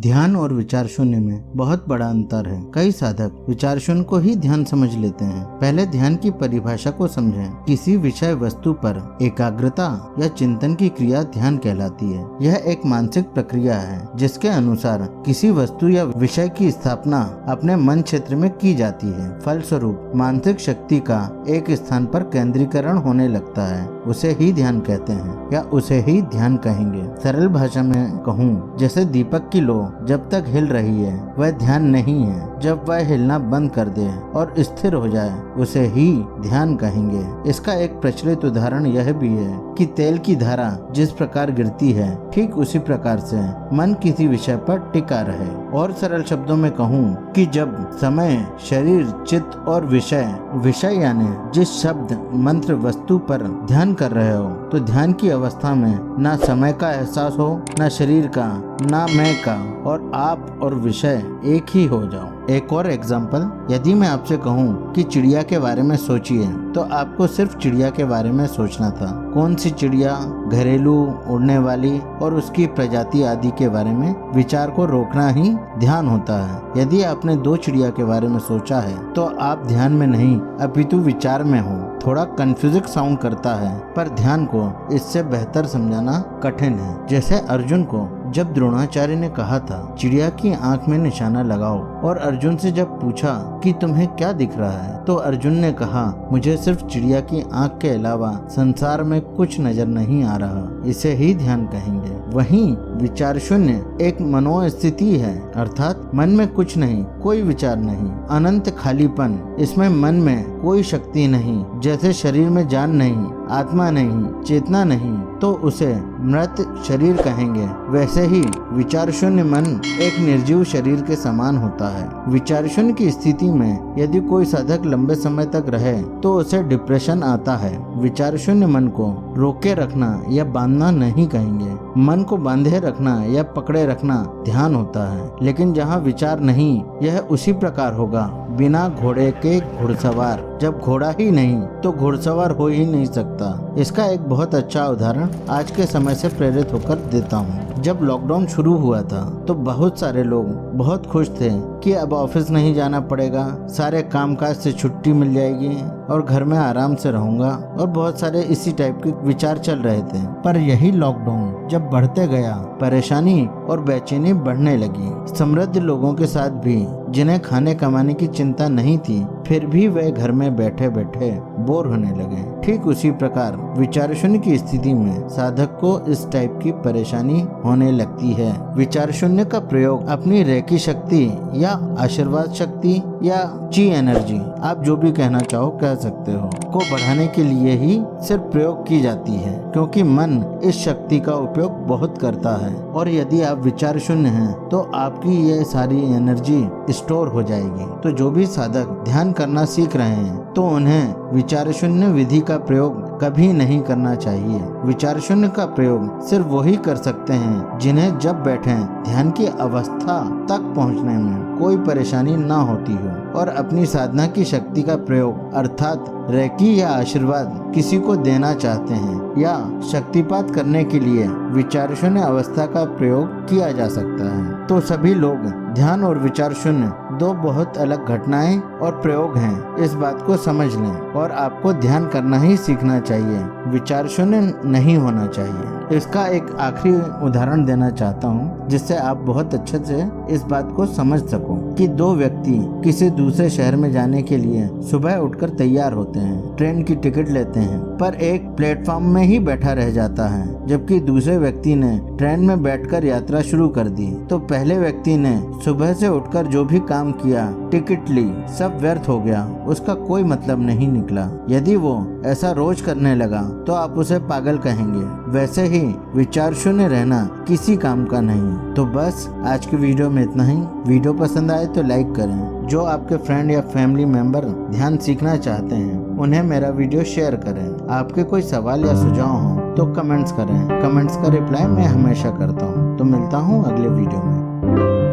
ध्यान और विचार शून्य में बहुत बड़ा अंतर है। कई साधक विचार शून्य को ही ध्यान समझ लेते हैं। पहले ध्यान की परिभाषा को समझें। किसी विषय वस्तु पर एकाग्रता या चिंतन की क्रिया ध्यान कहलाती है। यह एक मानसिक प्रक्रिया है जिसके अनुसार किसी वस्तु या विषय की स्थापना अपने मन क्षेत्र में की जाती है। फलस्वरूप मानसिक शक्ति का एक स्थान पर केंद्रीकरण होने लगता है। उसे ही ध्यान कहते हैं या उसे ही ध्यान कहेंगे। सरल भाषा में कहूँ, जैसे दीपक की लो जब तक हिल रही है वह ध्यान नहीं है। जब वह हिलना बंद कर दे और स्थिर हो जाए उसे ही ध्यान कहेंगे। इसका एक प्रचलित उदाहरण यह भी है कि तेल की धारा जिस प्रकार गिरती है ठीक उसी प्रकार से मन किसी विषय पर टिका रहे। और सरल शब्दों में कहूँ कि जब समय, शरीर, चित्त और विषय यानी जिस शब्द, मंत्र, वस्तु पर ध्यान कर रहे हो तो ध्यान की अवस्था में ना समय का एहसास हो, ना शरीर का, ना मैं का, और आप और विषय एक ही हो जाओ। एक और एग्जाम्पल, यदि मैं आपसे कहूँ कि चिड़िया के बारे में सोचिए तो आपको सिर्फ चिड़िया के बारे में सोचना था। कौन सी चिड़िया, घरेलू, उड़ने वाली और उसकी प्रजाति आदि के बारे में विचार को रोकना ही ध्यान होता है। यदि आपने दो चिड़िया के बारे में सोचा है तो आप ध्यान में नहीं अपितु विचार में हो। थोड़ा कंफ्यूजिंग साउंड करता है पर ध्यान को इससे बेहतर समझाना कठिन है। जैसे अर्जुन को जब द्रोणाचार्य ने कहा था चिड़िया की आंख में निशाना लगाओ और अर्जुन से जब पूछा कि तुम्हें क्या दिख रहा है तो अर्जुन ने कहा मुझे सिर्फ चिड़िया की आंख के अलावा संसार में कुछ नजर नहीं आ रहा। इसे ही ध्यान कहेंगे। वहीं विचार शून्य एक मनोस्थिति है, अर्थात मन में कुछ नहीं, कोई विचार नहीं, अनंत खालीपन। इसमें मन में कोई शक्ति नहीं, जैसे शरीर में जान नहीं, आत्मा नहीं, चेतना नहीं तो उसे मृत शरीर कहेंगे। वैसे ही विचार शून्य मन एक निर्जीव शरीर के समान होता है। विचार शून्य की स्थिति में यदि कोई साधक लंबे समय तक रहे तो उसे डिप्रेशन आता है। विचार शून्य मन को रोके रखना या बांधना नहीं कहेंगे। मन को बांधे रखना या पकड़े रखना ध्यान होता है। लेकिन जहाँ विचार नहीं, यह उसी प्रकार होगा बिना घोड़े के घुड़सवार। जब घोड़ा ही नहीं तो घुड़सवार हो ही नहीं सकता। इसका एक बहुत अच्छा उदाहरण आज के समय से प्रेरित होकर देता हूँ। जब लॉकडाउन शुरू हुआ था तो बहुत सारे लोग बहुत खुश थे कि अब ऑफिस नहीं जाना पड़ेगा, सारे कामकाज से छुट्टी मिल जाएगी और घर में आराम से रहूंगा, और बहुत सारे इसी टाइप के विचार चल रहे थे। पर यही लॉकडाउन जब बढ़ते गया परेशानी और बेचैनी बढ़ने लगी। समृद्ध लोगों के साथ भी जिन्हें खाने कमाने की चिंता नहीं थी फिर भी वे घर में बैठे बैठे बोर होने लगे। ठीक उसी प्रकार विचार शून्य की स्थिति में साधक को इस टाइप की परेशानी होने लगती है। विचार शून्य का प्रयोग अपनी रेकी शक्ति या आशीर्वाद शक्ति या ची एनर्जी, आप जो भी कहना चाहो कह सकते हो, को बढ़ाने के लिए ही सिर्फ प्रयोग की जाती है, क्योंकि मन इस शक्ति का उपयोग बहुत करता है। और यदि आप विचार शून्य हैं तो आपकी ये सारी एनर्जी स्टोर हो जाएगी। तो जो भी साधक ध्यान करना सीख रहे हैं तो उन्हें विचार शून्य विधि का प्रयोग कभी नहीं करना चाहिए। विचार शून्य का प्रयोग सिर्फ वही कर सकते हैं जिन्हें जब बैठे ध्यान की अवस्था तक पहुंचने में कोई परेशानी ना होती हो और अपनी साधना की शक्ति का प्रयोग अर्थात रेकी या आशीर्वाद किसी को देना चाहते हैं या शक्तिपात करने के लिए विचार शून्य अवस्था का प्रयोग किया जा सकता है। तो सभी लोग ध्यान और विचार शून्य दो बहुत अलग घटनाएं और प्रयोग हैं। इस बात को समझ लें और आपको ध्यान करना ही सीखना चाहिए, विचार शून्य नहीं होना चाहिए। इसका एक आखिरी उदाहरण देना चाहता हूँ जिससे आप बहुत अच्छे से इस बात को समझ सको कि दो व्यक्ति किसी दूसरे शहर में जाने के लिए सुबह उठकर तैयार होते हैं, ट्रेन की टिकट लेते हैं, पर एक प्लेटफॉर्म में ही बैठा रह जाता है जबकि दूसरे व्यक्ति ने ट्रेन में बैठकर यात्रा शुरू कर दी। तो पहले व्यक्ति ने सुबह से उठकर जो भी काम किया, टिकट ली, सब व्यर्थ हो गया, उसका कोई मतलब नहीं निकला। यदि वो ऐसा रोज करने लगा तो आप उसे पागल कहेंगे। वैसे ही विचार शून्य रहना किसी काम का नहीं। तो बस आज की वीडियो में इतना ही। वीडियो पसंद आए तो लाइक करें। जो आपके फ्रेंड या फैमिली मेंबर ध्यान सीखना चाहते हैं उन्हें मेरा वीडियो शेयर करें। आपके कोई सवाल या सुझाव हो तो कमेंट्स करें। कमेंट्स का रिप्लाई मैं हमेशा करता हूँ। तो मिलता हूँ अगले वीडियो में।